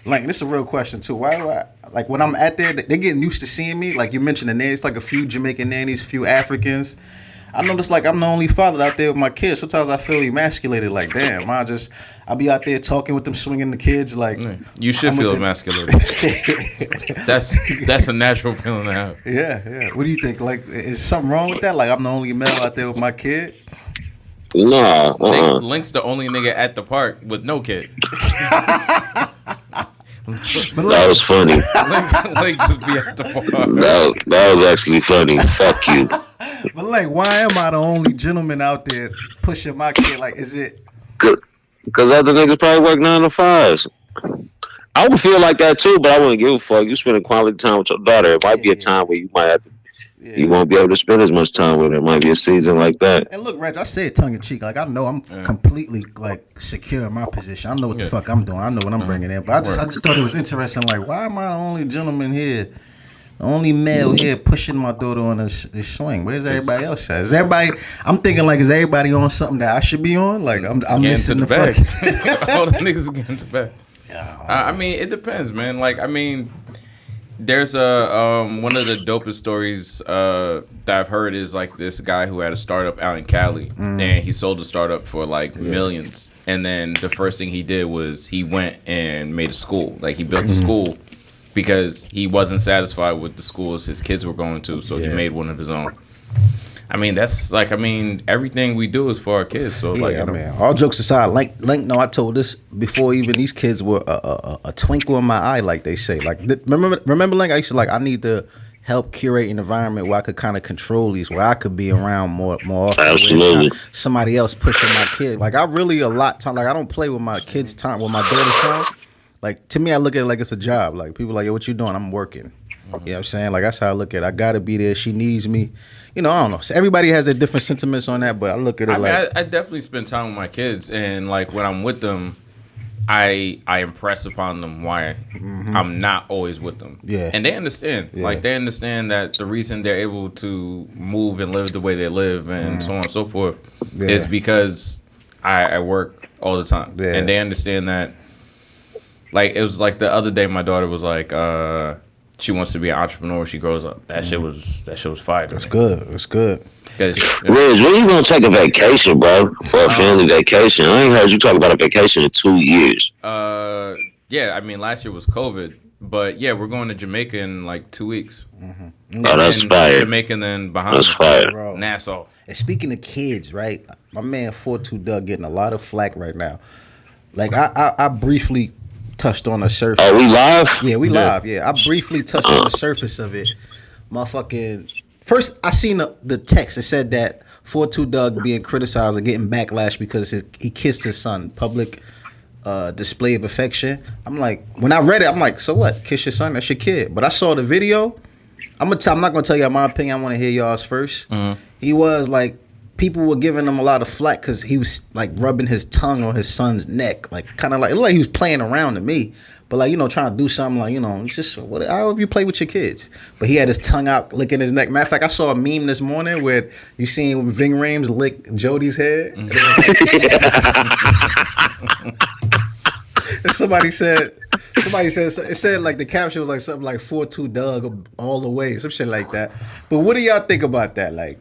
Like, this is a real question too. Why like when I'm at there, they're getting used to seeing me. Like you mentioned the nannies, like a few Jamaican nannies, a few Africans. I notice like I'm the only father out there with my kids. Sometimes I feel emasculated. Like, damn, I'll be out there talking with them, swinging the kids. Like, you should feel emasculated. That's a natural feeling to have. Yeah. What do you think? Like, is something wrong with that? Like, I'm the only male out there with my kid. Nah, Link's the only nigga at the park with no kid. That was funny. Link just be at the park. That was actually funny. Fuck you. But like, why am I the only gentleman out there pushing my kid? Like, is it? Because other niggas probably work 9 to 5s. I would feel like that too, but I wouldn't give a fuck. You spending quality time with your daughter. It might be a time where you might have to. You won't be able to spend as much time with her. It might be a season like that. And look, Reg, I say it tongue in cheek. Like, I know I'm completely like secure in my position. I know what the fuck I'm doing. I know what I'm bringing in. But I just thought it was interesting. Like, why am I the only gentleman here, the only male here pushing my daughter on this swing? Where's everybody else at? Is everybody? I'm thinking like, is everybody on something that I should be on? Like, I'm missing the bag. fuck. All the niggas getting to the bag. I mean, it depends, man. Like, I mean. There's one of the dopest stories that I've heard is like this guy who had a startup out in Cali and he sold the startup for like millions. And then the first thing he did was he went and made a school. Like he built a school because he wasn't satisfied with the schools his kids were going to. So he made one of his own. I mean, that's like, everything we do is for our kids. So man. All jokes aside, Link, no, I told this before even these kids were a twinkle in my eye, like they say. Like, remember, Link, I used to like, I need to help curate an environment where I could kind of control these, where I could be around more often. Absolutely. Somebody else pushing my kid. Like, I really time, like, I don't play with my kids' time, with my daughter's time. Like, to me, I look at it like it's a job. Like, people like, yo, what you doing? I'm working. You know what I'm saying? Like, that's how I look at it. I gotta be there. She needs me. You know, I don't know. So everybody has their different sentiments on that, but I look at it I definitely spend time with my kids, and like when I'm with them, I impress upon them why I'm not always with them. Yeah. And they understand. Yeah. Like they understand that the reason they're able to move and live the way they live and so on and so forth is because I work all the time. Yeah. And they understand that. Like it was like the other day my daughter was like she wants to be an entrepreneur when she grows up. That shit was fire. That's good. That's good. Reg, when you gonna take a vacation, bro? For a family vacation? I ain't heard you talk about a vacation in 2 years. Yeah, I mean last year was COVID, but yeah, we're going to Jamaica in like 2 weeks. Oh, that's fire. Jamaica and then Bahamas. That's fire. Bro. Nassau. And speaking of kids, right? My man 42 Dugg getting a lot of flack right now. Like I briefly touched on the surface. Oh, we live? Yeah, we live. Yeah, I briefly touched on the surface of it. Motherfucking first, I seen the text. It said that 42 Dugg being criticized or getting backlash because he kissed his son. Public display of affection. I'm like, when I read it, I'm like, so what? Kiss your son? That's your kid. But I saw the video. I'm not gonna tell you my opinion. I want to hear y'all's first. He was like, people were giving him a lot of flack because he was like rubbing his tongue on his son's neck, like kind of like it looked like he was playing around to me, but like trying to do something like it's just however you play with your kids. But he had his tongue out licking his neck. Matter of fact, I saw a meme this morning where you seen Ving Rhames lick Jody's head. And somebody said it said like the caption was like something like 42 Dugg all the way, some shit like that. But what do y'all think about that? Like,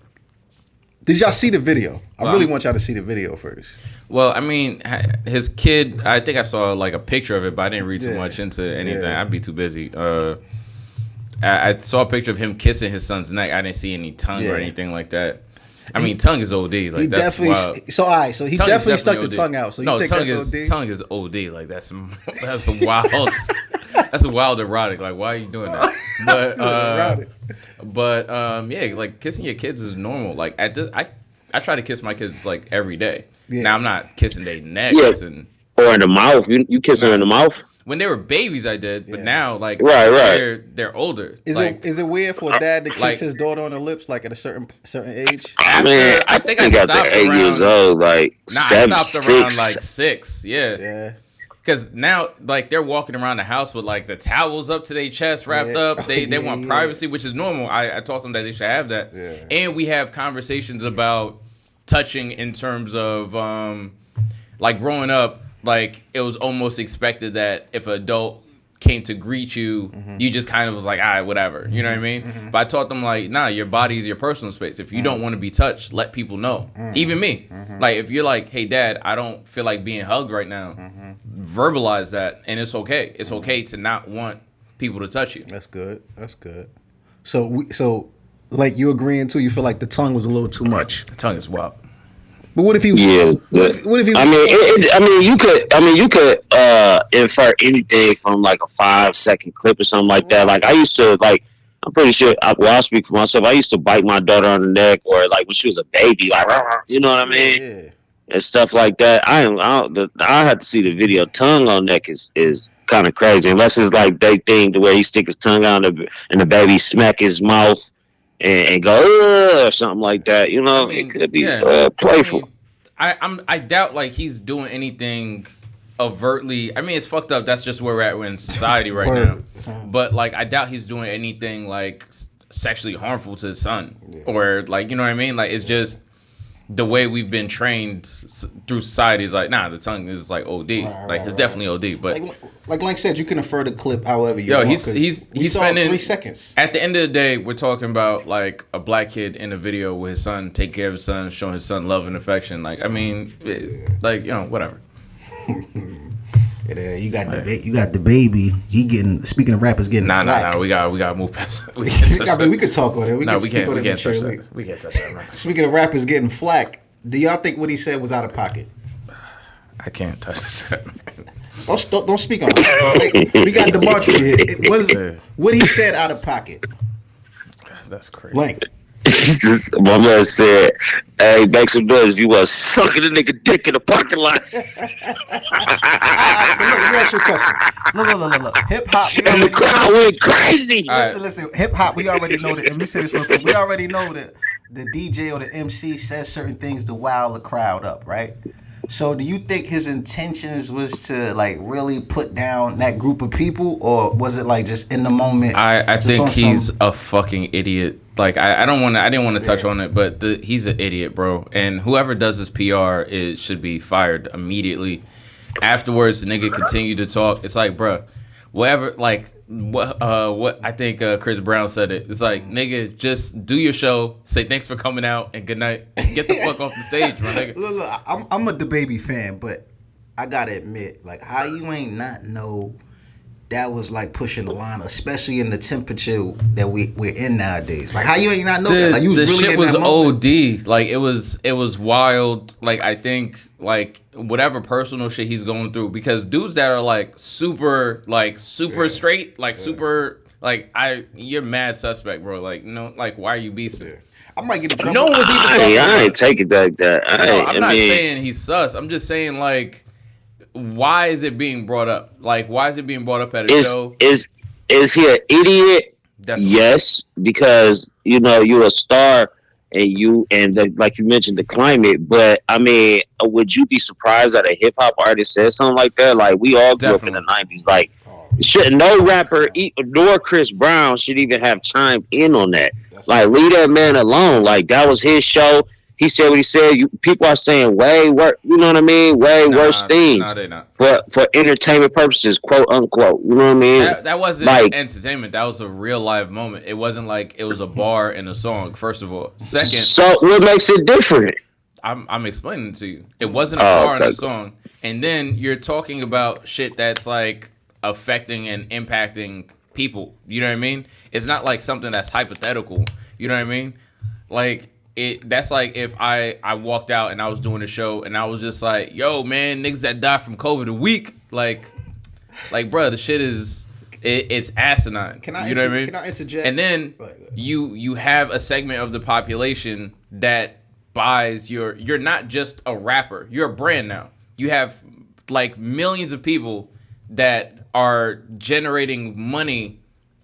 did y'all see the video? I really want y'all to see the video first. Well, I mean, his kid, I think I saw like a picture of it, but I didn't read too much into anything. I'd be too busy. I saw a picture of him kissing his son's neck. I didn't see any tongue or anything like that. I mean, tongue is OD. Like that's wild. So he definitely stuck the tongue out. So you think that's OD? Tongue is OD. Like that's a wild. That's a wild erotic. Like why are you doing that? But yeah, like kissing your kids is normal. Like I try to kiss my kids like every day. Yeah. Now I'm not kissing their necks or in the mouth. You kiss her in the mouth. When they were babies, I did, but now like they're older. Is it weird for a dad to kiss his daughter on the lips like at a certain age? I mean, I think I stopped after 8 years old, like I stopped around like 6. Yeah. Because now, like, they're walking around the house with, like, the towels up to their chest wrapped up. They want privacy, which is normal. I taught them that they should have that. Yeah. And we have conversations about touching in terms of, like, growing up, like, it was almost expected that if an adult came to greet you, you just kind of was like, all right, whatever. You know what I mean? But I taught them like, nah, your body is your personal space. If you don't want to be touched, let people know. Even me. Like if you're like, hey dad, I don't feel like being hugged right now, verbalize that, and it's okay. It's okay to not want people to touch you. That's good. So like you agreeing too, you feel like the tongue was a little too much. The tongue is wild. But what if he? Yeah. What if he? You could infer anything from like a 5-second clip or something like that. Like I used to like. I'm pretty sure. I'll speak for myself. I used to bite my daughter on the neck, or like when she was a baby, like you know what I mean, and stuff like that. I have to see the video. Tongue on neck is kind of crazy, unless it's like they think the way he stick his tongue out and the baby smack his mouth and go or something like that. You know, it could be playful. I doubt like he's doing anything overtly. I mean, it's fucked up. That's just where we're at in society right now. But like, I doubt he's doing anything like sexually harmful to his son or like, you know what I mean? Like, it's just the way we've been trained through society is like, nah, the tongue is like OD. It's definitely OD. But like I said, you can infer the clip however you want. He's spending 3 seconds. At the end of the day, we're talking about like a black kid in a video with his son, take care of his son, showing his son love and affection. Like, I mean, like, you know, whatever. You got the baby. He getting, speaking of rappers getting flack. Nah. We gotta move past. We could talk on it. We can't touch that. We can't touch that. Right? Speaking of rappers getting flack, do y'all think what he said was out of pocket? I can't touch that. Don't speak on it. We got DeMarchi here. It was what he said out of pocket. That's crazy. Like. My man said, "Hey, make some noise if you was sucking a nigga dick in the parking lot." So look, let me ask you a question. Look. Hip hop. And the crowd went crazy. Listen. Hip hop. We already know that. Let me say this real quick. We already know that the DJ or the MC says certain things to wow the crowd up, right? So do you think his intentions was to like really put down that group of people, or was it like just in the moment? I think he's a fucking idiot. Like I didn't want to touch on it, but he's an idiot, bro. And whoever does his PR should be fired immediately. Afterwards, the nigga continued to talk. It's like, bro, whatever. Like what I think Chris Brown said it. It's like, nigga, just do your show. Say thanks for coming out and good night. Get the fuck off the stage, my nigga. Look, I'm a DaBaby fan, but I gotta admit, like, how you ain't not know that was like pushing the line, especially in the temperature that we're in nowadays. Like, how you ain't not know that? Like, you was the really shit in was that moment. OD. Like, it was wild. Like, I think like whatever personal shit he's going through, because dudes that are like super straight, like super like you're mad suspect, bro. Like, no, like why are you beasting? I might get in trouble. No one was even talking. I ain't take it like that. I'm not saying he's sus. I'm just saying like, why is it being brought up? Like, why is it being brought up at a show? Is he an idiot? Definitely. Yes, because you know you're a star, and like you mentioned the climate. But I mean, would you be surprised that a hip hop artist said something like that? Like, we all grew up in the '90s. Like, no rapper nor Chris Brown should even have chimed in on that. Like, leave that man alone. Like, that was his show. He said what he said. People are saying way worse. You know what I mean? Worse things. No, they not. But for entertainment purposes, quote unquote. You know what I mean? That wasn't like entertainment. That was a real live moment. It wasn't like it was a bar in a song. First of all, second. So what makes it different? I'm explaining it to you. It wasn't a bar in a song. And then you're talking about shit that's like affecting and impacting people. You know what I mean? It's not like something that's hypothetical. You know what I mean? Like. That's like if I walked out and I was doing a show and I was just like, yo, man, niggas that died from COVID a week, like, bro, the shit is it's asinine. What I mean? Can I interject? And then you have a segment of the population that buys you're not just a rapper, you're a brand now. You have like millions of people that are generating money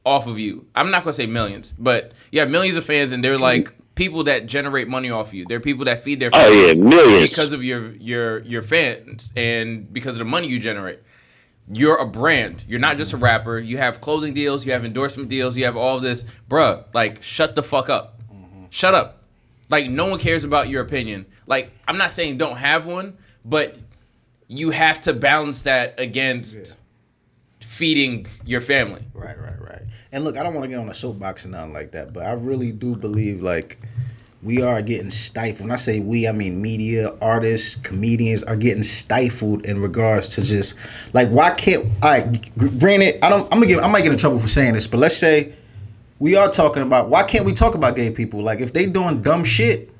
off of you. I'm not gonna say millions, but you have millions of fans and they're like people that generate money off of you. They're people that feed their families millions because of your fans and because of the money you generate. You're a brand. You're not just a rapper. You have clothing deals. You have endorsement deals. You have all of this. Bruh, like, shut the fuck up. Shut up. Like, no one cares about your opinion. Like, I'm not saying don't have one, but you have to balance that against feeding your family. Right. And look, I don't want to get on a soapbox or nothing like that, but I really do believe like we are getting stifled. When I say we, I mean media, artists, comedians are getting stifled in regards to just like why can't granted, I might get in trouble for saying this, but let's say we are talking about why can't we talk about gay people? Like if they doing dumb shit,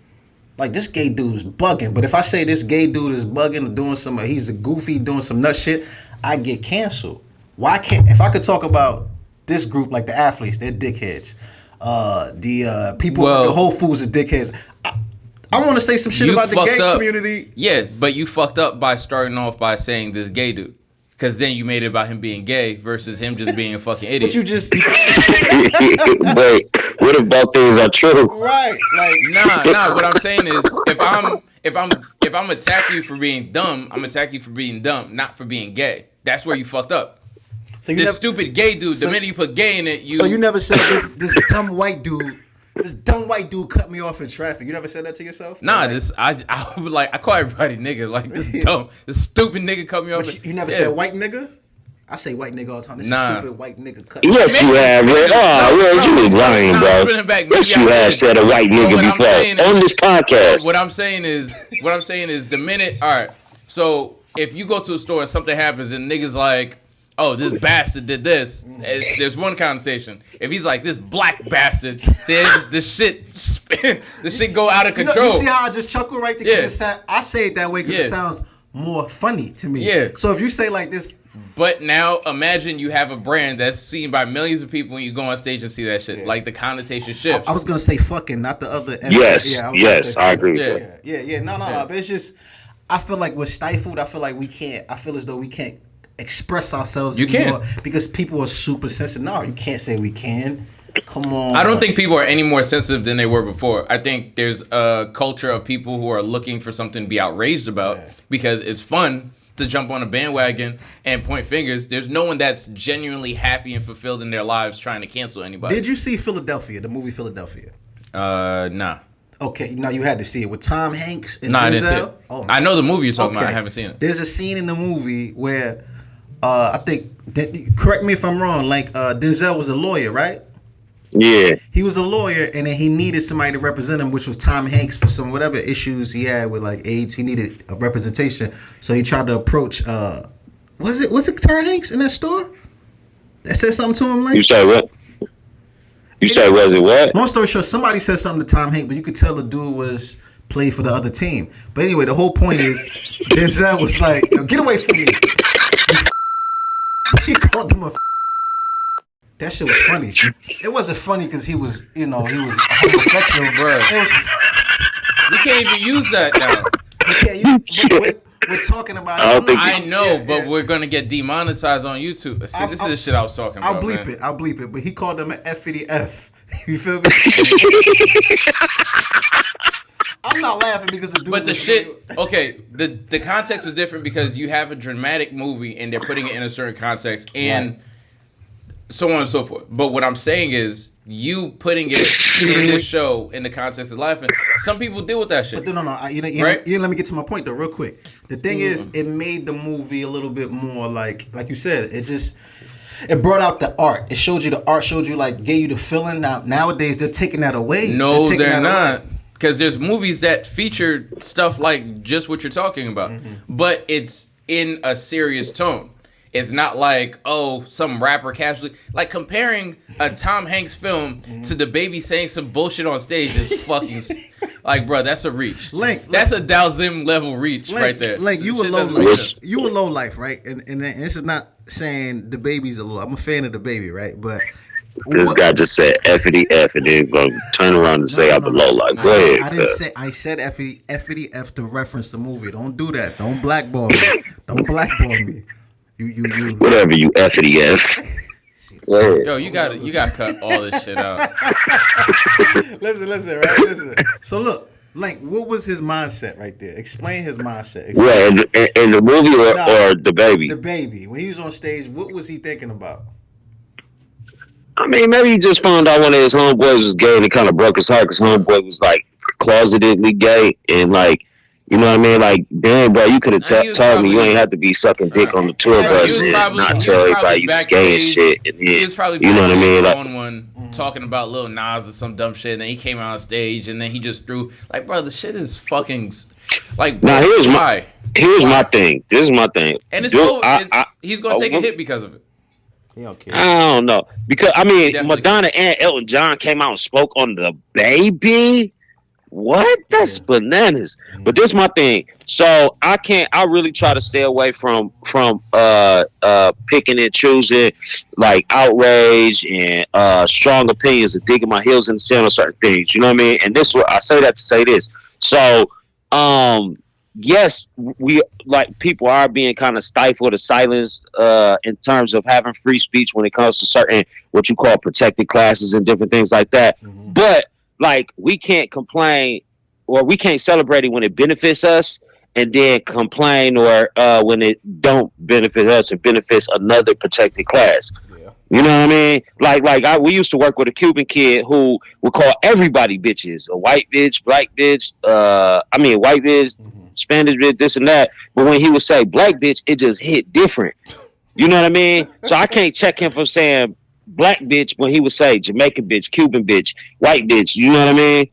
like this gay dude's bugging. But if I say this gay dude is bugging or doing some he's a goofy doing some nut shit, I get canceled. Why can't if I could talk about this group like the athletes, they're dickheads. The people at Whole Foods are dickheads. I want to say some shit about the gay community. Yeah, but you fucked up by starting off by saying this gay dude. Because then you made it about him being gay versus him just being a fucking idiot. But you just... Wait, what if both things are true? Right. Like... Nah. What I'm saying is, if I'm attacking you for being dumb, I'm attacking you for being dumb, not for being gay. That's where you fucked up. So this stupid gay dude, the minute you put gay in it, you... So you never said this dumb white dude... This dumb white dude cut me off in traffic. You never said that to yourself? Nah, I would like I call everybody nigga. Like this stupid nigga cut me off. But you never said white nigga? I say white nigga all the time. This stupid white nigga cut me off. Yes, you have. You was lying, bro. Yes, you have said a white nigga before on this podcast. What I'm saying is the minute. All right. So if you go to a store and something happens and niggas like, oh, this bastard did this. There's one conversation. If he's like this black bastard, then the shit go out of control. You see how I just chuckle right there? Yeah. I say it that way because it sounds more funny to me. Yeah. So if you say like this, but now imagine you have a brand that's seen by millions of people when you go on stage and see that shit. Yeah. Like the connotation shifts. I was gonna say fucking, not the other. Yes, I agree. Yeah. No. But it's just, I feel like we're stifled. I feel like we can't. I feel as though we can't express ourselves anymore because people are super sensitive. No, you can't say we can. Come on. I don't think people are any more sensitive than they were before. I think there's a culture of people who are looking for something to be outraged about because it's fun to jump on a bandwagon and point fingers. There's no one that's genuinely happy and fulfilled in their lives trying to cancel anybody. Did you see Philadelphia, the movie Philadelphia? Nah. Okay, now you had to see it with Tom Hanks and Denzel. I didn't see it. Oh, I know the movie you're talking about. I haven't seen it. There's a scene in the movie where I think, correct me if I'm wrong, like Denzel was a lawyer, right? Yeah. He was a lawyer, and then he needed somebody to represent him, which was Tom Hanks for some whatever issues he had with like AIDS. He needed a representation, so he tried to approach. Was it Tom Hanks in that store that said something to him? Like you said what? You said was it what? Long story short, somebody said something to Tom Hanks, but you could tell the dude was played for the other team. But anyway, the whole point is Denzel was like, "Yo, get away from me." He called him a. That shit was funny. It wasn't funny because he was a homosexual, bro. We can't even use that now. We're talking about. I know, but we're gonna get demonetized on YouTube. See, this is the shit I was talking about. I'll bleep it. But he called him an F-ity F. You feel me? I'm not laughing because the dude. But the shit, okay, the context was different because you have a dramatic movie and they're putting it in a certain context and so on and so forth. But what I'm saying is, you putting it in this show in the context of life, and some people deal with that shit. But no, right? Let me get to my point though, real quick. The thing is, it made the movie a little bit more like you said. It brought out the art. It showed you the art. Showed you gave you the feeling. Nowadays they're taking that away. No, they're not. Because there's movies that feature stuff like just what you're talking about, but it's in a serious tone. It's not like, oh, some rapper casually. Like, comparing a Tom Hanks film to the baby saying some bullshit on stage is fucking... like, bro, that's a reach. That's a Dalzim level reach right there. You were low life. You were low life, right? And this is not saying the baby's a low. I'm a fan of the baby, right? But... This guy just said F-ity F and then gonna turn around and say I'm a low life. Go ahead. I didn't say. I said F-ity F to reference the movie. Don't do that. Don't blackball me. Don't blackball me. You. Whatever, you F-ity F. Yo, you gotta cut all this shit out. Listen. So look, what was his mindset right there? Explain his mindset. In the movie or the baby? The baby. When he was on stage, what was he thinking about? I mean, maybe he just found out one of his homeboys was gay and it kind of broke his heart because homeboy was closetedly gay and You know what I mean? Like, damn, bro, you could have told me you ain't have to be sucking dick on the tour bus and not tell everybody you was gay and shit. And then, he was probably you know what I mean? Like, on one talking about Lil Nas or some dumb shit, and then he came out on stage, and then he just threw like, bro, the shit is fucking like. Bro, now here's my thing. This is my thing. And it's over. He's gonna take a hit because of it. He don't care. I don't know because I mean, Madonna and Elton John came out and spoke on the baby. What? That's bananas. But this is my thing. So I really try to stay away from picking and choosing like outrage and strong opinions and digging my heels in the sand on certain things. You know what I mean? And this I say that to say this. So yes, we like people are being kind of stifled or silenced in terms of having free speech when it comes to certain what you call protected classes and different things like that. But like we can't complain or we can't celebrate it when it benefits us and then complain or when it don't benefit us and benefits another protected class. Yeah. You know what I mean? We used to work with a Cuban kid who would call everybody bitches, a white bitch, black bitch, white bitch, Spanish bitch, this and that. But when he would say black bitch, it just hit different. You know what I mean? So I can't check him for saying black bitch when he would say Jamaican bitch, Cuban bitch, white bitch. You know what I mean?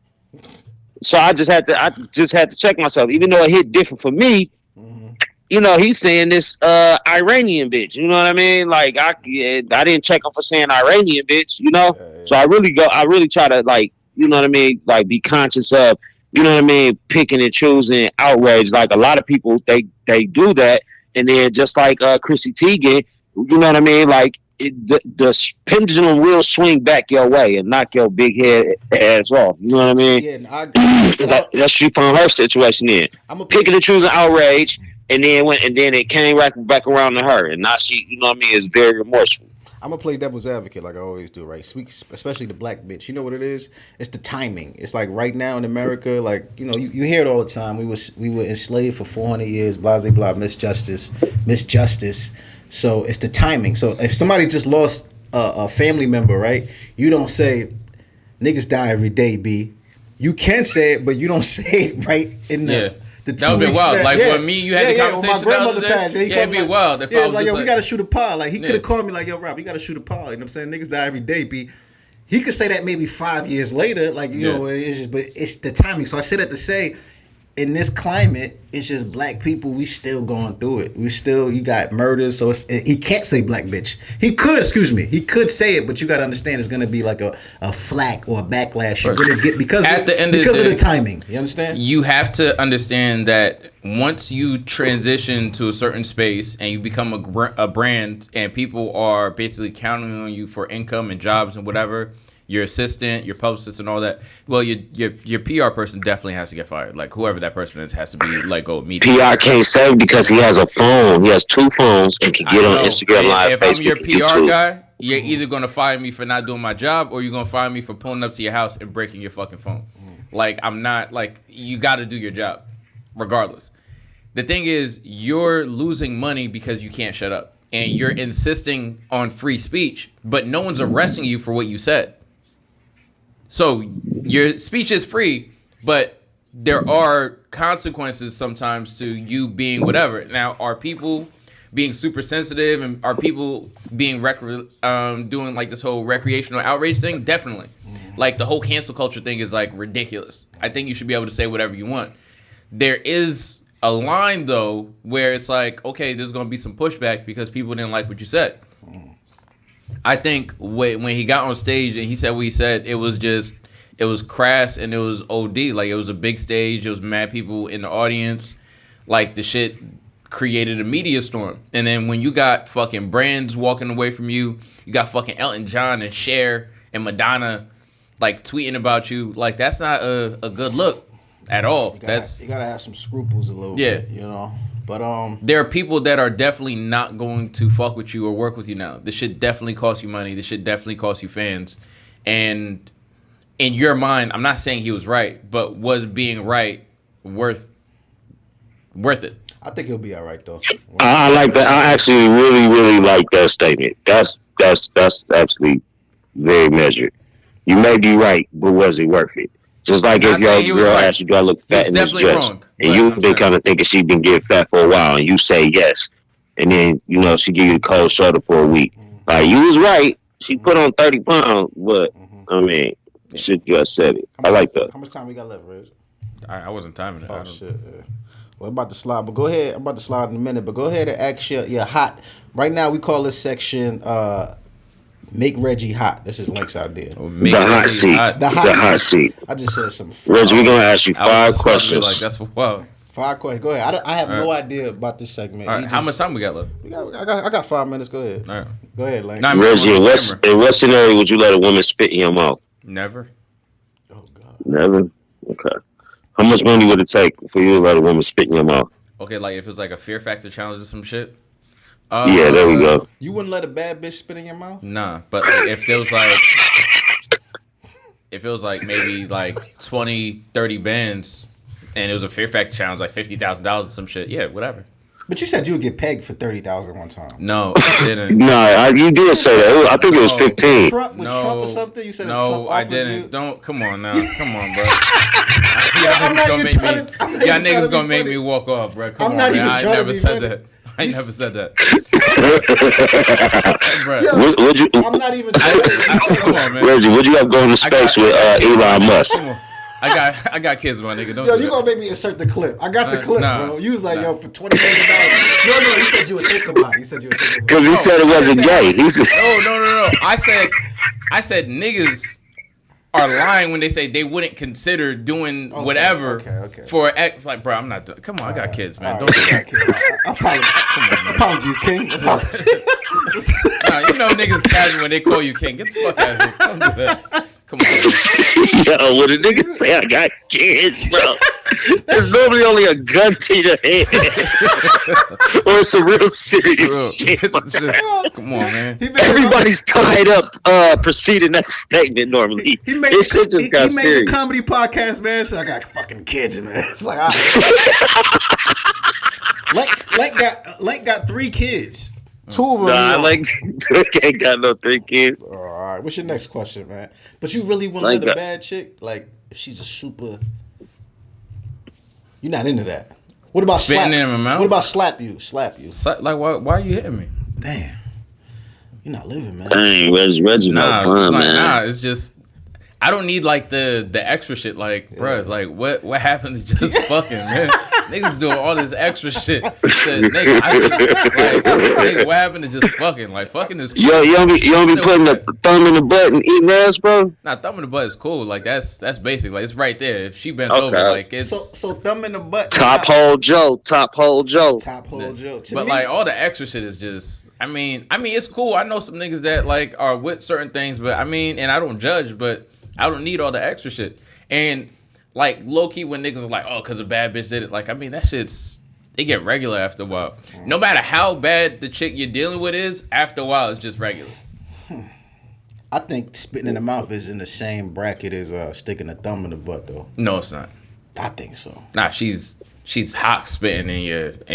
So I just had to check myself, even though it hit different for me. You know, he's saying this Iranian bitch. You know what I mean? Like I didn't check him for saying Iranian bitch. You know, so I really try to like, you know what I mean? Like be conscious of, you know what I mean? Picking and choosing outrage. Like a lot of people, they do that, and then just like Chrissy Teigen, you know what I mean? Like. The pendulum will swing back your way and knock your big head ass off. You know what I mean? Yeah, that's she found her situation in. Picking and choosing outrage, and then it came back around to her, and now she, you know what I mean, is very remorseful. I'm gonna play devil's advocate like I always do, right? Especially the black bitch. You know what it is? It's the timing. It's like right now in America, like you know, you hear it all the time. We were enslaved for 400 years. Blah blah blah. Misjustice. So it's the timing. So if somebody just lost a family member, right? You don't say niggas die every day, B. You can say it, but you don't say it right in the 2 weeks. That would be wild. Like when me, you had the conversation. My grandmother passed. It'd be wild. Yeah, it's like, yo, we gotta shoot a pod. Like he could have called me like, yo, Rob, we gotta shoot a pod. You know what I'm saying? Niggas die every day, B. He could say that maybe 5 years later, like you know, it's just, but it's the timing. So I said that to say, in this climate, it's just black people. We still going through it. You got murders. So he can't say black bitch. He could say it, but you got to understand it's going to be like a flack or a backlash. You're going to get because of the timing. You understand? You have to understand that once you transition to a certain space and you become a brand and people are basically counting on you for income and jobs and whatever, your assistant, your publicist, and all that. Well, your PR person definitely has to get fired. Like whoever that person is has to be let go immediately. PR can't save because he has a phone. He has 2 phones and can get on Instagram Live. If I'm your PR guy, you're either gonna fire me for not doing my job, or you're gonna fire me for pulling up to your house and breaking your fucking phone. Like I'm not like you got to do your job, regardless. The thing is, you're losing money because you can't shut up, and you're insisting on free speech, but no one's arresting you for what you said. So your speech is free, but there are consequences sometimes to you being whatever. Now, are people being super sensitive and are people being doing like this whole recreational outrage thing? Definitely. Like the whole cancel culture thing is like ridiculous. I think you should be able to say whatever you want. There is a line though where it's like, okay, there's going to be some pushback because people didn't like what you said. I think when he got on stage and he said what he said, it was crass and it was OD. Like it was a big stage. It was mad people in the audience. Like the shit created a media storm. And then when you got fucking brands walking away from you, you got fucking Elton John and Cher and Madonna like tweeting about you. Like that's not a good look at all. You gotta have some scruples a little bit, you know. But there are people that are definitely not going to fuck with you or work with you now. This shit definitely costs you money. This shit definitely costs you fans. And in your mind, I'm not saying he was right, but was being right worth it? I think he'll be all right though. I like that. I actually really, really like that statement. That's actually very measured. You may be right, but was it worth it? Just like if your girl asks you, do I look fat in this dress? Wrong, and you've been kind of thinking she been getting fat for a while, and you say yes. And then, she give you the cold shoulder for a week. Like, you was right. She put on 30 pounds, but, I mean, shit just said it. I like that. How much time we got left, Reg? I wasn't timing it. Oh, shit. Yeah. Well, I'm about to slide, but go ahead. I'm about to slide in a minute, but go ahead and ask your hot. Right now, we call this section Make Reggie Hot. This is Link's idea. The hot seat. The hot seat. I just said some. Reggie, we're going to ask you 5 questions. Like, that's wild. 5 questions. Go ahead. I have no idea about this segment. All right. How much time we got left? I got 5 minutes. Go ahead. All right. Go ahead, Link. Reggie, in what scenario would you let a woman spit in your mouth? Never. Oh, God. Never? Okay. How much money would it take for you to let a woman spit in your mouth? Okay, like if it was like a Fear Factor challenge or some shit. Yeah, there we go. You wouldn't let a bad bitch spit in your mouth? Nah, but like, if it was like maybe like 20, 30 bands, and it was a Fear Factor challenge, like $50,000 or some shit. Yeah, whatever. But you said you would get pegged for $30,000 one time. No, I didn't. No, you did say that. I think it was 15. Trump or something? You said no, Trump I didn't. You? Don't. Come on now. Come on, bro. Y'all niggas gonna make me walk off, bro. Come on, man. I never said that. I never said that. I'm not even joking. Come on, man. Reggie, would you have gone to space with Elon Musk? Come on. I got kids, my nigga. You gonna make me insert the clip. I got the clip, bro. You was like, yo, for $20 million. No, you said you would think about it. Because he said it wasn't gay. No. I said niggas are lying when they say they wouldn't consider doing whatever for like, bro. I'm not doing. Come on, I got kids, man. Don't do that. Apologies, King. Nah, niggas casual when they call you King. Get the fuck out of here. Don't do that. Come on. Yo, when a nigga say I got kids, bro, there's normally only a gun to your head. Or it's a real serious shit. Come on, man. Everybody's tied up preceding that statement normally. He made a comedy podcast, man. So I got fucking kids, man. It's like, Link got 3 kids. 2 of them. Nah, ain't got no 3 kids. All right, what's your next question, man? But you really want to let a bad chick, like if she's a super? You're not into that. What about spitting in my mouth? What about slap you? Like why are you hitting me? Damn, you're not living, man. Dang, Reggie, not fun, man. Nah, it's just. I don't need like the extra shit, like, bruh, like what happens to just fucking, man? Niggas doing all this extra shit. Nigga, what happened to just fucking? Like, fucking is cool. Yo, you don't be putting the thumb in the butt and eating ass, bro? Nah, thumb in the butt is cool. Like, that's basic. Like, it's right there. If she bent over, like, it's... So thumb in the butt. Top hole Joe. But like, all the extra shit is just... I mean, it's cool. I know some niggas that, like, are with certain things, but, I mean, and I don't judge, but... I don't need all the extra shit. And like low key when niggas are like, oh, cause a bad bitch did it. Like, I mean, that shit's it get regular after a while. No matter how bad the chick you're dealing with is, after a while it's just regular. I think spitting in the mouth is in the same bracket as sticking a thumb in the butt, though. No, it's not. I think so. Nah, she's hot spitting in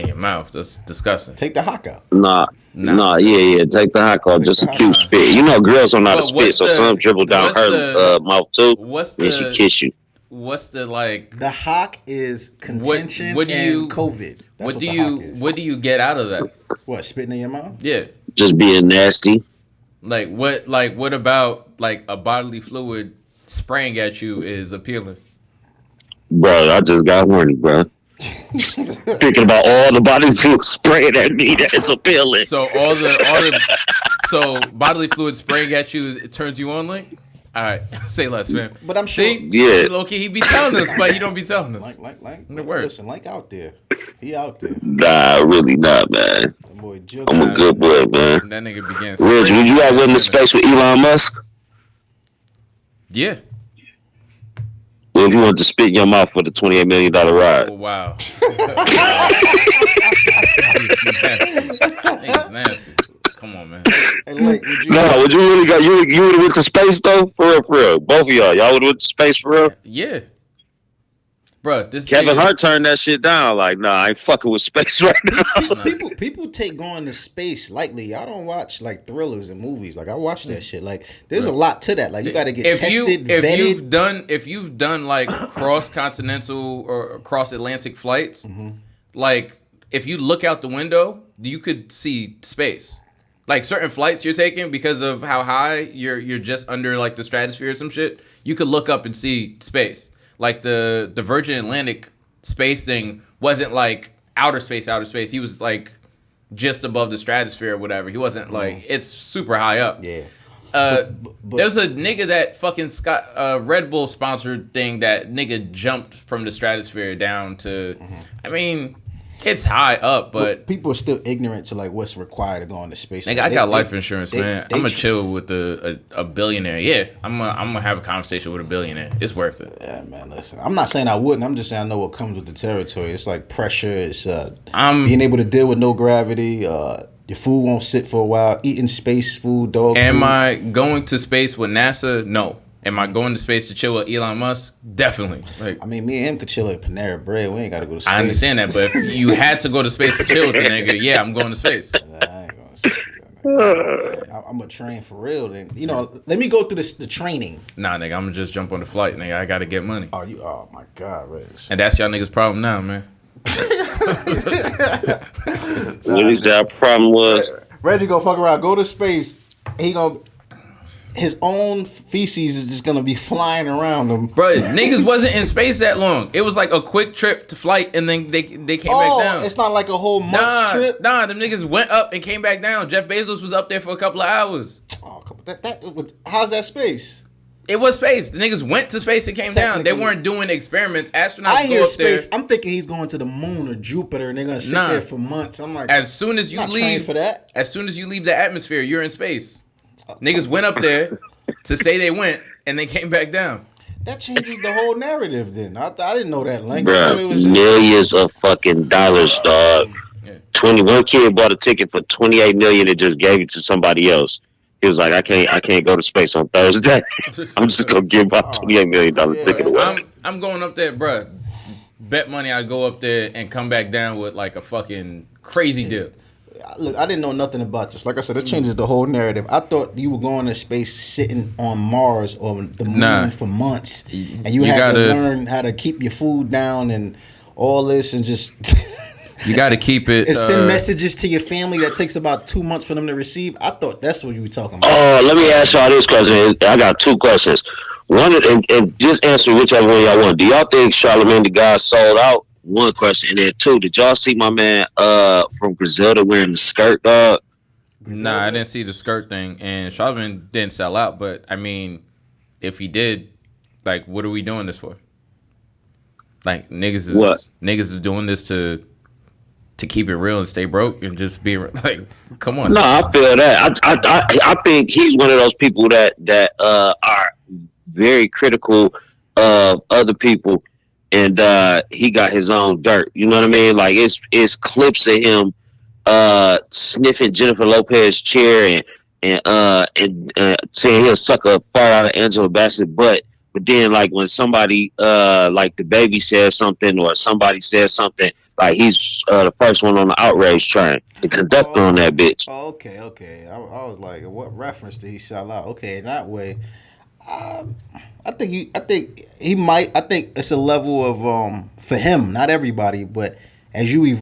your mouth. That's disgusting. Take the hock out. Nah, yeah. Take the hock out. Just a cute spit. You know, girls don't know how to spit, so some dribble down her mouth too. Then she kiss you. What's the like? The hock is contention and COVID. What do you get out of that? What, spitting in your mouth? Yeah. Just being nasty. What about like a bodily fluid spraying at you is appealing? Bro, I just got horny, bro. Thinking about all the bodily fluid spraying at me, that's appealing. So so bodily fluid spraying at you, it turns you on, like? All right, say less, man. But I'm sure. Yeah. Low key, he be telling us, but he don't be telling us. Listen, like out there. He out there. Nah, really not, man. Boy, I'm a good boy, man. That nigga began. Reg, would you have went into space with Elon Musk? Yeah. Well, if you want to spit in your mouth for the $28 million ride. Oh, wow. Niggas nasty. Come on, man. Hey, would you really got you would have went to space though? For real. Both of y'all would have went to space for real? Yeah. Bro, this Kevin nigga, Hart turned that shit down. Like, nah, I ain't fucking with space right now. People take going to space lightly. Y'all don't watch like thrillers and movies. Like I watch that shit. Like there's a lot to that. Like you got to get tested, vetted. If you've done like cross continental or cross Atlantic flights, like if you look out the window, you could see space. Like certain flights you're taking because of how high you're just under like the stratosphere or some shit. You could look up and see space. Like the Virgin Atlantic space thing wasn't like outer space. He was like just above the stratosphere or whatever. He wasn't like, it's super high up. Yeah. There's a nigga that fucking Red Bull sponsored thing that nigga jumped from the stratosphere down to, I mean, it's high up, but people are still ignorant to like what's required to go into space. Nigga, I got life insurance, man. I'm gonna chill with a billionaire. Yeah, I'm gonna have a conversation with a billionaire. It's worth it. Yeah, man. Listen, I'm not saying I wouldn't. I'm just saying I know what comes with the territory. It's like pressure. It's being able to deal with no gravity. Your food won't sit for a while. Eating space food, dog. Am food. I going to space with NASA? No. Am I going to space to chill with Elon Musk? Definitely. Like, I mean, me and him could chill at Panera Bread. We ain't got to go to space. I understand that, but if you had to go to space to chill with the nigga, yeah, I'm going to space. I ain't going to space. I'm a train for real. Then let me go through the training. Nah, nigga, I'm gonna just jump on the flight, nigga. I gotta get money. Oh my God, Reg. And that's y'all niggas' problem now, man. What is that problem was? Reggie gonna fuck around, go to space. His own feces is just gonna be flying around him. Bro, niggas wasn't in space that long. It was like a quick trip to flight, and then they came back down. It's not like a whole month's trip. Nah, them niggas went up and came back down. Jeff Bezos was up there for a couple of hours. Oh, how's that space? It was space. The niggas went to space and came down. They weren't doing experiments. Astronauts I hear go up space. there. I'm thinking he's going to the moon or Jupiter, and they're gonna sit there for months. I'm like, as soon as you leave for that. As soon as you leave the atmosphere, you're in space. Niggas went up there to say they went, and they came back down. That changes the whole narrative. Then I didn't know that link. Bro, millions of fucking dollars, dog. 21 kid bought a ticket for 28 million and just gave it to somebody else. He was like, I can't go to space on Thursday. I'm just gonna give my $28 million ticket away. I'm going up there, bro. Bet money I'd go up there and come back down with like a fucking crazy deal. Look, I didn't know nothing about this. Like I said, it changes the whole narrative. I thought you were going to space sitting on Mars or the moon for months, and you had to learn how to keep your food down and all this, and just you got to keep it. And send messages to your family that takes about 2 months for them to receive. I thought that's what you were talking about. Oh, let me ask y'all this question. I got two questions. One, and just answer whichever one y'all want. Do y'all think Charlamagne the God sold out? One question, and then two, did y'all see my man from Griselda wearing the skirt, dog? Nah, I didn't see the skirt thing, and Charlamagne didn't sell out. But I mean, if he did, like, what are we doing this for? Like, niggas is doing this to keep it real and stay broke and just be like, come on. No, I feel that. I think he's one of those people that are very critical of other people. And he got his own dirt. You know what I mean? Like it's clips of him sniffing Jennifer Lopez's chair and saying he'll suck a fart out of Angela Bassett's butt. But then like when somebody like the baby says something or somebody says something, like he's the first one on the outrage train, the conductor on that bitch. Oh, okay. I was like, what reference did he sell out? Okay, in that way. I think he might. I think it's a level of for him, not everybody, but as you